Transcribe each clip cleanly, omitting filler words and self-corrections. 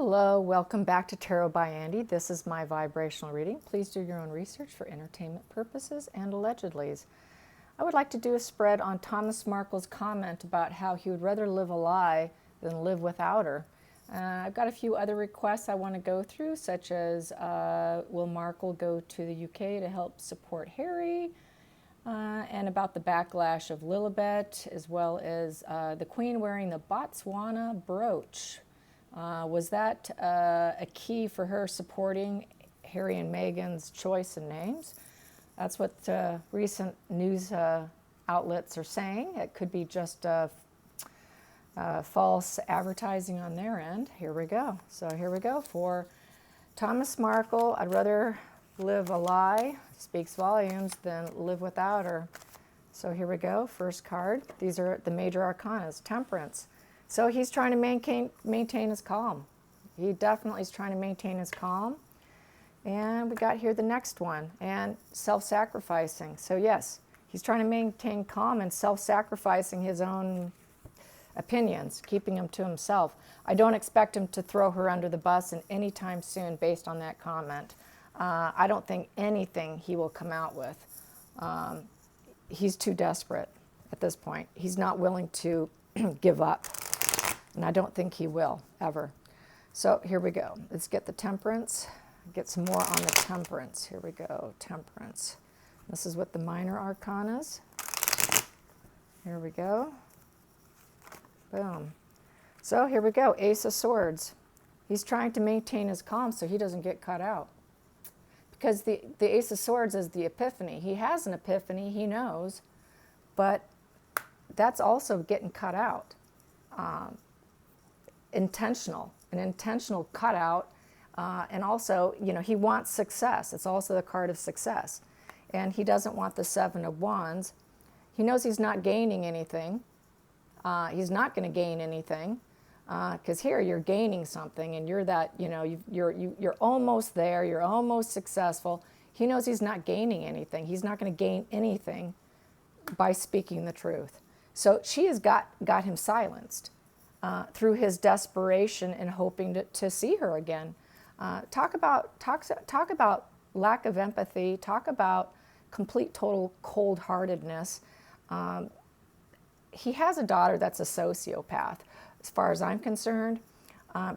Hello, welcome back to Tarot by Andy. This is my vibrational reading. Please do your own research for entertainment purposes and allegedlys. I would like to do a spread on Thomas Markle's comment about how he would rather live a lie than live without her. I've got a few other requests I want to go through, such as will Markle go to the UK to help support Harry? And about the backlash of Lilibet, as well as the Queen wearing the Botswana brooch. Was that a key for her supporting Harry and Meghan's choice in names? That's what recent news outlets are saying. It could be just false advertising on their end. Here we go. So here we go for Thomas Markle. I'd rather live a lie, speaks volumes, than live without her. So here we go. First card. These are the major arcanas. Temperance. So he's trying to maintain his calm. He definitely is trying to maintain his calm. And we got here the next one, and self-sacrificing. So yes, he's trying to maintain calm and self-sacrificing his own opinions, keeping them to himself. I don't expect him to throw her under the bus anytime soon based on that comment. I don't think anything he will come out with. He's too desperate at this point. He's not willing to give up. And I don't think he will, ever. So here we go. Let's get the temperance. Get some more on the temperance. Here we go, temperance. This is what the minor arcanas. Here we go. Boom. So here we go, Ace of Swords. He's trying to maintain his calm so he doesn't get cut out. Because the Ace of Swords is the epiphany. He has an epiphany, he knows, but that's also getting cut out. An intentional cutout, and also, you know, he wants success. It's also the card of success. And he doesn't want the Seven of Wands. He knows he's not gaining anything. He's not going to gain anything, because here you're gaining something, and you're that, you know, you're almost there, you're almost successful. He knows he's not gaining anything. He's not going to gain anything by speaking the truth. So she has got him silenced. Through his desperation and hoping to see her again. Talk about lack of empathy. Talk about complete, total cold-heartedness. He has a daughter that's a sociopath, as far as I'm concerned,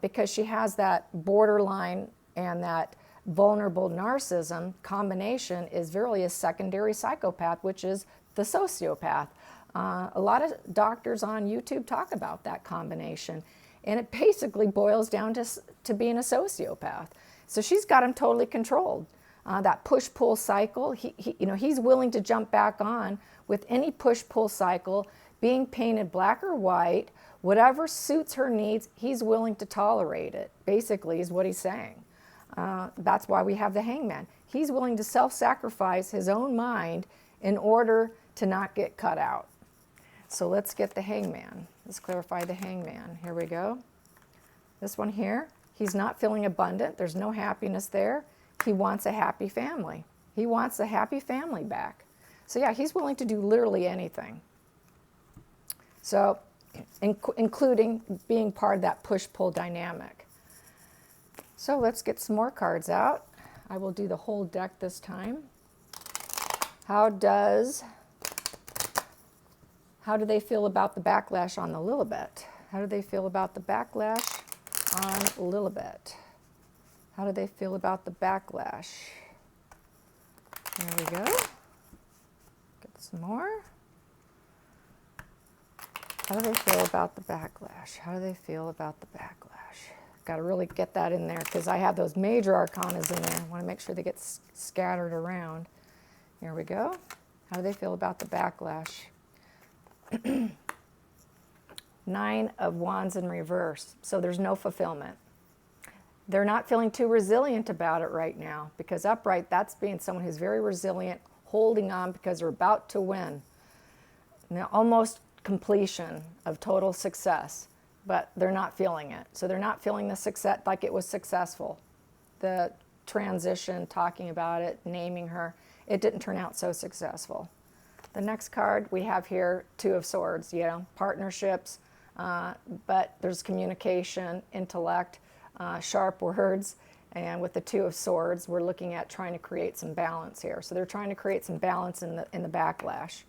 because she has that borderline and that vulnerable narcissism combination is really a secondary psychopath, which is the sociopath. A lot of doctors on YouTube talk about that combination, and it basically boils down to being a sociopath. So she's got him totally controlled. That push-pull cycle, he's willing to jump back on with any push-pull cycle, being painted black or white, whatever suits her needs, he's willing to tolerate it, basically is what he's saying. That's why we have the Hangman. He's willing to self-sacrifice his own mind in order to not get cut out. So let's get the Hangman. Let's clarify the Hangman. Here we go. This one here, he's not feeling abundant. There's no happiness there. He wants a happy family. He wants a happy family back. So yeah, he's willing to do literally anything. So, including being part of that push-pull dynamic. So let's get some more cards out. I will do the whole deck this time. How do they feel about the backlash on the Lilibet? How do they feel about the backlash on Lilibet? How do they feel about the backlash? There we go. Get some more. How do they feel about the backlash? How do they feel about the backlash? Got to really get that in there because I have those major arcanas in there. I want to make sure they get scattered around. Here we go. How do they feel about the backlash? 9 of Wands in reverse. So there's no fulfillment. They're not feeling too resilient about it right now, because upright, that's being someone who's very resilient, holding on because they're about to win. Now, almost completion of total success, but they're not feeling it. So they're not feeling the success like it was successful. The transition, talking about it, naming her, it didn't turn out so successful. The next card we have here, 2 of Swords, partnerships, but there's communication, intellect, sharp words. And with the Two of Swords, we're looking at trying to create some balance here. So they're trying to create some balance in the backlash.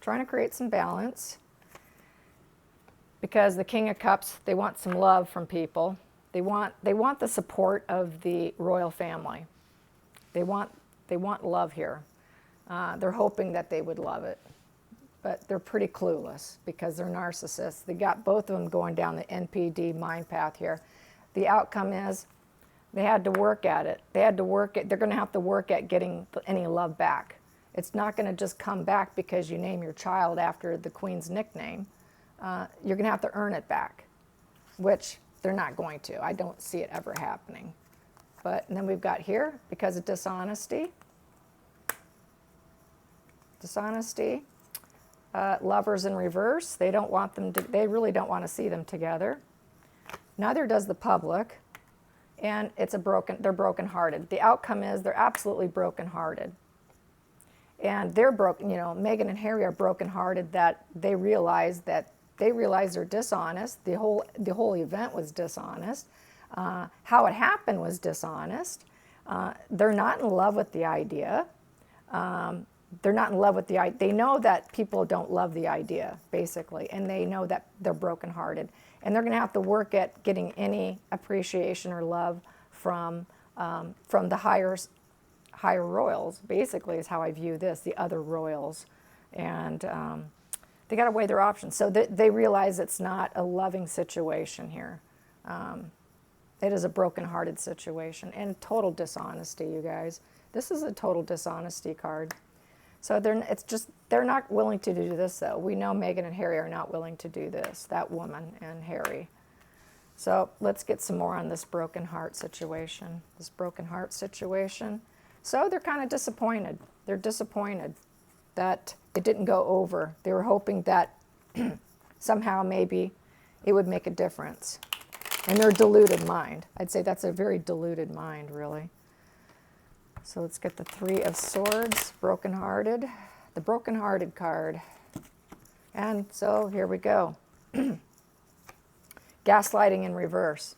Trying to create some balance because the King of Cups, they want some love from people. They want the support of the royal family. They want love here. They're hoping that they would love it. But they're pretty clueless because they're narcissists. They got both of them going down the NPD mind path here. The outcome is they had to work at it. They're going to have to work at getting any love back. It's not going to just come back because you name your child after the Queen's nickname. You're going to have to earn it back, which they're not going to. I don't see it ever happening. But and then we've got here, because of dishonesty, lovers in reverse. They don't want them to, they really don't want to see them together. Neither does the public. And they're brokenhearted. The outcome is they're absolutely brokenhearted. And they're broken, Meghan and Harry are brokenhearted that they realize they're dishonest. The whole event was dishonest. How it happened was dishonest. They're not in love with the idea. They're not in love with the idea. They know that people don't love the idea, basically, and they know that they're brokenhearted. And they're going to have to work at getting any appreciation or love from the higher royals, basically, is how I view this, the other royals. And they got to weigh their options. So they realize it's not a loving situation here. It is a broken-hearted situation and total dishonesty, you guys. This is a total dishonesty card. So they're not willing to do this, though. We know Meghan and Harry are not willing to do this, that woman and Harry. So let's get some more on this broken heart situation. So they're kind of disappointed. They're disappointed that it didn't go over. They were hoping that somehow maybe it would make a difference. And their deluded mind. I'd say that's a very deluded mind, really. So let's get the Three of Swords, brokenhearted, the brokenhearted card. And so here we go. Gaslighting in reverse.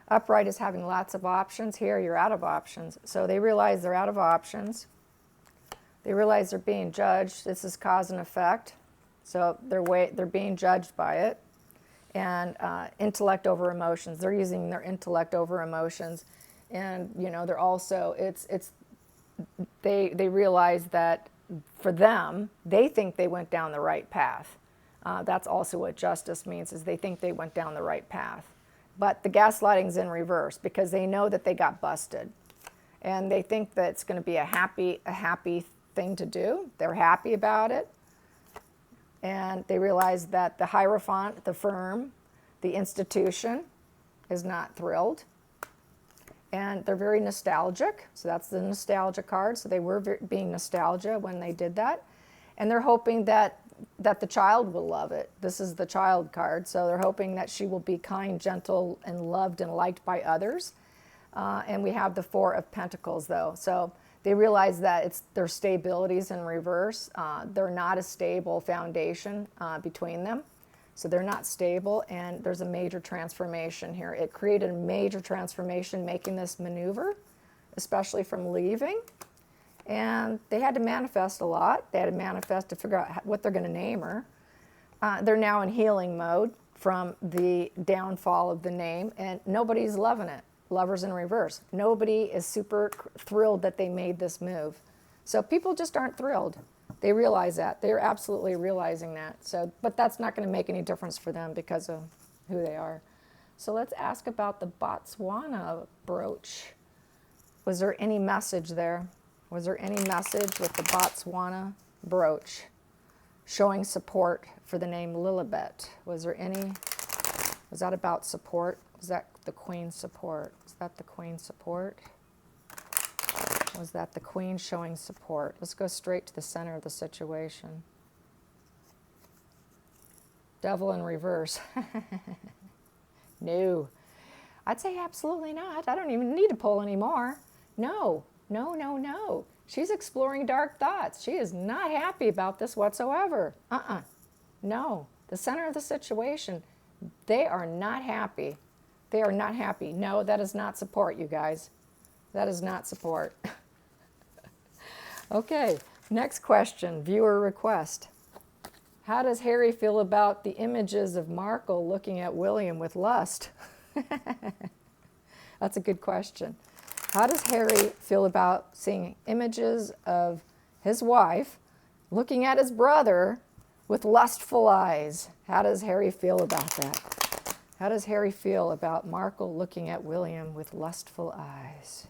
Upright is having lots of options. Here you're out of options. So they realize they're out of options. They realize they're being judged. This is cause and effect. So they're being judged by it. And intellect over emotions. They're using their intellect over emotions. And, they're also, they realize that for them, they think they went down the right path. That's also what justice means, is they think they went down the right path. But the gaslighting's in reverse because they know that they got busted. And they think that it's going to be a happy thing to do. They're happy about it. And they realize that the Hierophant, the firm, the institution, is not thrilled. And they're very nostalgic. So that's the nostalgia card. So they were being nostalgia when they did that. And they're hoping that the child will love it. This is the child card. So they're hoping that she will be kind, gentle, and loved and liked by others. And we have the Four of Pentacles, though. So they realize that their stability is in reverse. They're not a stable foundation between them. So they're not stable, and there's a major transformation here. It created a major transformation making this maneuver, especially from leaving. And they had to manifest a lot. They had to manifest to figure out what they're going to name her. They're now in healing mode from the downfall of the name, and nobody's loving it. Lovers in reverse. Nobody is super thrilled that they made this move. So people just aren't thrilled. They realize that. They're absolutely realizing that. So, but that's not going to make any difference for them because of who they are. So let's ask about the Botswana brooch. Was there any message there? Was there any message with the Botswana brooch showing support for the name Lilibet? Was that about support? Was that the Queen's support? Was that the Queen's support? Was that the Queen showing support? Let's go straight to the center of the situation. Devil in reverse. No. I'd say absolutely not. I don't even need to pull anymore. No. She's exploring dark thoughts. She is not happy about this whatsoever. No. The center of the situation, they are not happy. They are not happy. No, that is not support, you guys. That is not support. Okay, next question, viewer request. How does Harry feel about the images of Markle looking at William with lust? That's a good question. How does Harry feel about seeing images of his wife looking at his brother with lustful eyes? How does Harry feel about that? How does Harry feel about Markle looking at William with lustful eyes?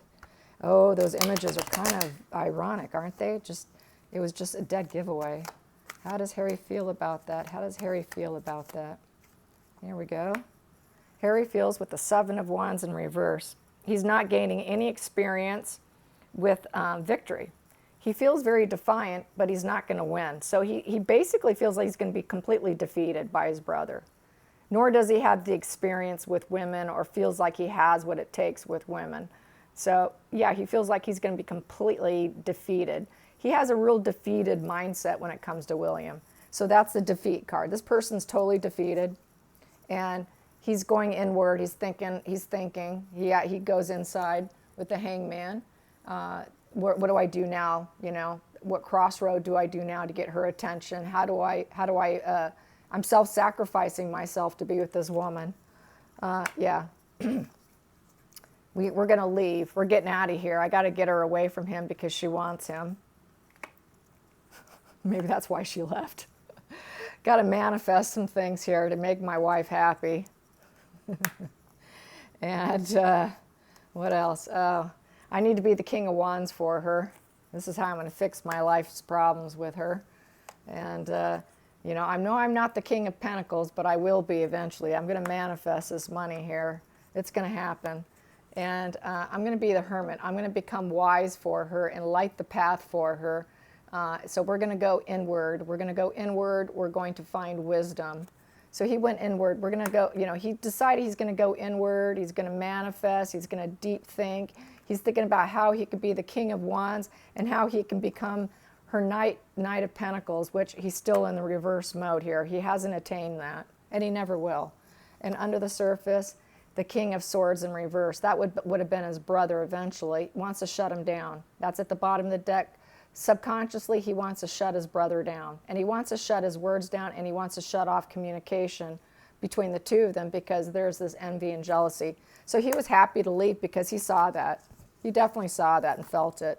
Oh, those images are kind of ironic, aren't they? It was just a dead giveaway. How does Harry feel about that? How does Harry feel about that? Here we go. Harry feels with the Seven of Wands in reverse. He's not gaining any experience with victory. He feels very defiant, but he's not going to win. So he basically feels like he's going to be completely defeated by his brother. Nor does he have the experience with women or feels like he has what it takes with women. So yeah, he feels like he's going to be completely defeated. He has a real defeated mindset when it comes to William. So that's the defeat card. This person's totally defeated, and he's going inward. He's thinking. He goes inside with the Hangman. What do I do now? You know, what crossroad do I do now to get her attention? I'm self-sacrificing myself to be with this woman. Yeah. We're going to leave. We're getting out of here. I got to get her away from him because she wants him. Maybe that's why she left. Got to manifest some things here to make my wife happy. And what else? I need to be the King of Wands for her. This is how I'm going to fix my life's problems with her. And, you know, I know I'm not the King of Pentacles, but I will be eventually. I'm going to manifest this money here. It's going to happen. And I'm going to be the Hermit. I'm going to become wise for her and light the path for her. So we're going to go inward. We're going to go inward. We're going to find wisdom. So he went inward. We're going to go, you know, he decided he's going to go inward. He's going to manifest. He's going to deep think. He's thinking about how he could be the King of Wands and how he can become her Knight of Pentacles, which he's still in the reverse mode here. He hasn't attained that, and he never will. And under the surface, the King of Swords in reverse. That would have been his brother eventually. Wants to shut him down. That's at the bottom of the deck. Subconsciously, he wants to shut his brother down. And he wants to shut his words down, and he wants to shut off communication between the two of them because there's this envy and jealousy. So he was happy to leave because he saw that. He definitely saw that and felt it.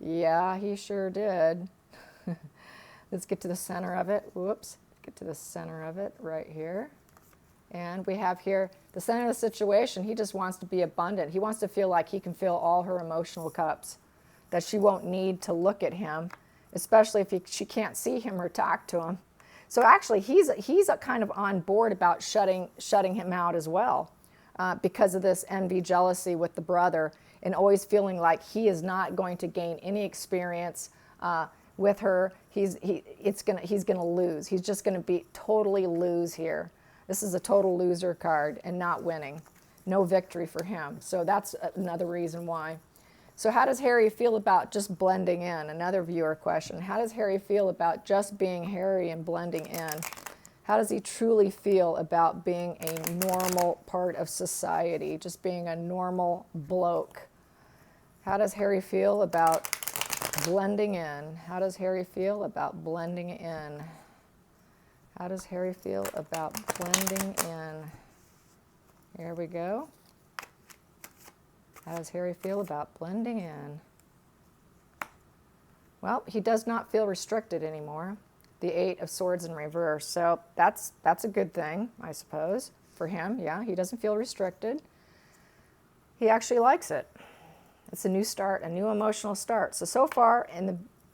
Yeah, he sure did. Let's get to the center of it. Whoops. Get to the center of it right here. And we have here the center of the situation. He just wants to be abundant. He wants to feel like he can fill all her emotional cups, that she won't need to look at him, especially if she can't see him or talk to him. So actually, he's a kind of on board about shutting him out as well because of this envy, jealousy with the brother, and always feeling like he is not going to gain any experience with her. He's gonna lose. He's just gonna be totally lose here. This is a total loser card and not winning. No victory for him. So that's another reason why. So how does Harry feel about just blending in? Another viewer question. How does Harry feel about just being Harry and blending in? How does he truly feel about being a normal part of society, just being a normal bloke? How does Harry feel about blending in? How does Harry feel about blending in? How does Harry feel about blending in? Here we go. How does Harry feel about blending in? Well, he does not feel restricted anymore. The Eight of Swords in reverse. So that's a good thing, I suppose, for him. Yeah, he doesn't feel restricted. He actually likes it. It's a new start, a new emotional start. So far,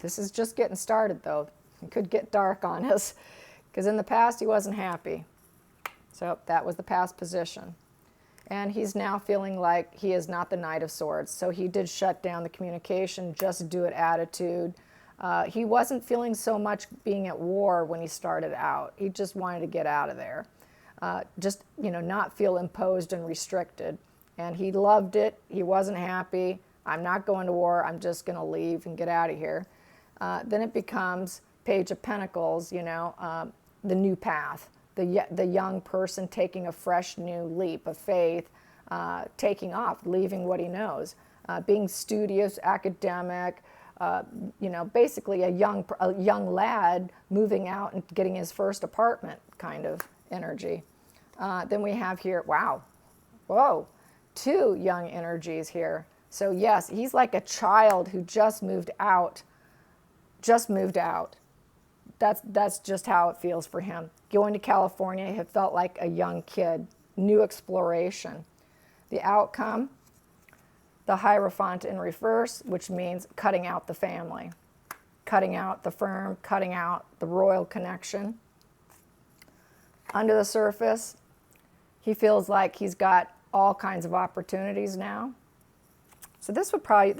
this is just getting started, though. It could get dark on us. Because in the past, he wasn't happy. So that was the past position. And he's now feeling like he is not the Knight of Swords. So he did shut down the communication, just do it attitude. He wasn't feeling so much being at war when he started out. He just wanted to get out of there. Just, not feel imposed and restricted. And he loved it. He wasn't happy. I'm not going to war. I'm just going to leave and get out of here. Then it becomes Page of Pentacles, the new path. the young person taking a fresh new leap of faith, taking off, leaving what he knows, being studious, academic, basically a young lad moving out and getting his first apartment kind of energy. Then we have here, wow, whoa, 2 young energies here. So yes, he's like a child who just moved out. That's just how it feels for him. Going to California, it felt like a young kid, new exploration. The outcome, the Hierophant in reverse, which means cutting out the family, cutting out the firm, cutting out the royal connection. Under the surface, he feels like he's got all kinds of opportunities now. So this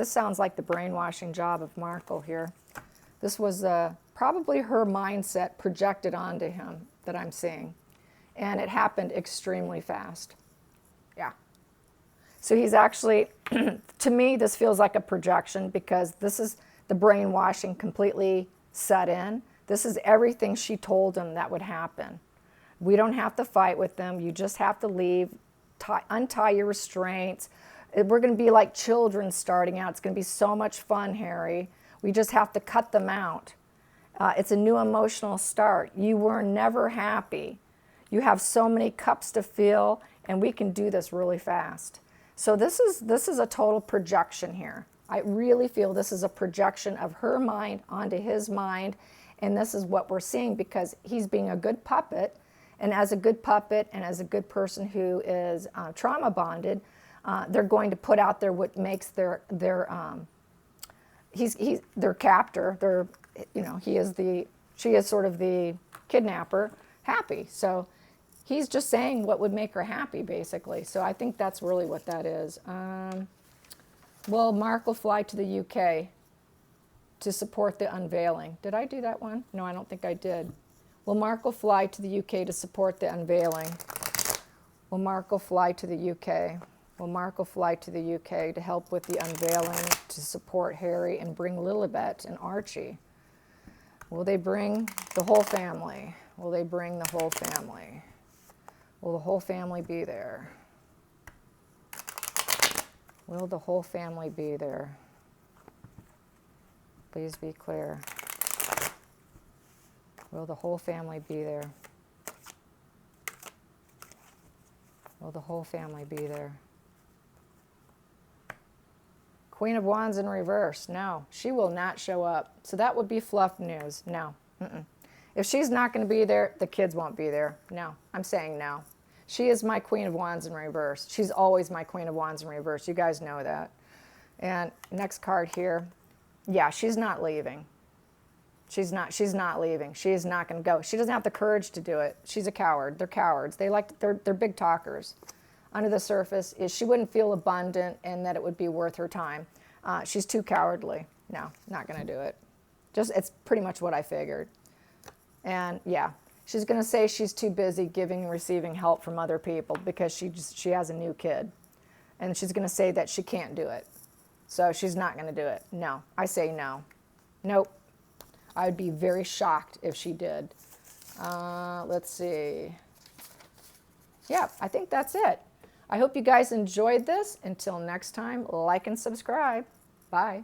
sounds like the brainwashing job of Markle here. This was probably her mindset projected onto him that I'm seeing. And it happened extremely fast. Yeah. So he's actually, to me, this feels like a projection because this is the brainwashing completely set in. This is everything she told him that would happen. We don't have to fight with them. You just have to leave, untie your restraints. We're going to be like children starting out. It's going to be so much fun, Harry. We just have to cut them out. It's a new emotional start. You were never happy. You have so many cups to fill, and we can do this really fast. So this is a total projection here. I really feel this is a projection of her mind onto his mind, and this is what we're seeing because he's being a good puppet, and as a good puppet and as a good person who is trauma bonded, they're going to put out there what makes their captor, she is sort of the kidnapper, happy. So he's just saying what would make her happy, basically. So I think that's really what that is. Will Markle fly to the UK to support the unveiling? Did I do that one? No, I don't think I did. Will Markle fly to the UK to support the unveiling? Will Markle fly to the UK? Will Markle fly to the UK to help with the unveiling, to support Harry and bring Lilibet and Archie? Will they bring the whole family? Will they bring the whole family? Will the whole family be there? Will the whole family be there? Please be clear. Will the whole family be there? Will the whole family be there? Queen of Wands in reverse. No, she will not show up. So that would be fluff news. No. If she's not going to be there, the kids won't be there. No, I'm saying no. She is my Queen of Wands in reverse. She's always my Queen of Wands in reverse. You guys know that. And next card here. Yeah, she's not leaving. She's not leaving. She is not going to go. She doesn't have the courage to do it. She's a coward. They're cowards. They're big talkers. Under the surface is she wouldn't feel abundant and that it would be worth her time. She's too cowardly. No, not going to do it. It's pretty much what I figured. And yeah, she's going to say she's too busy giving and receiving help from other people because she has a new kid. And she's going to say that she can't do it. So she's not going to do it. No, I say no. Nope. I would be very shocked if she did. Let's see. Yeah, I think that's it. I hope you guys enjoyed this. Until next time, like and subscribe. Bye.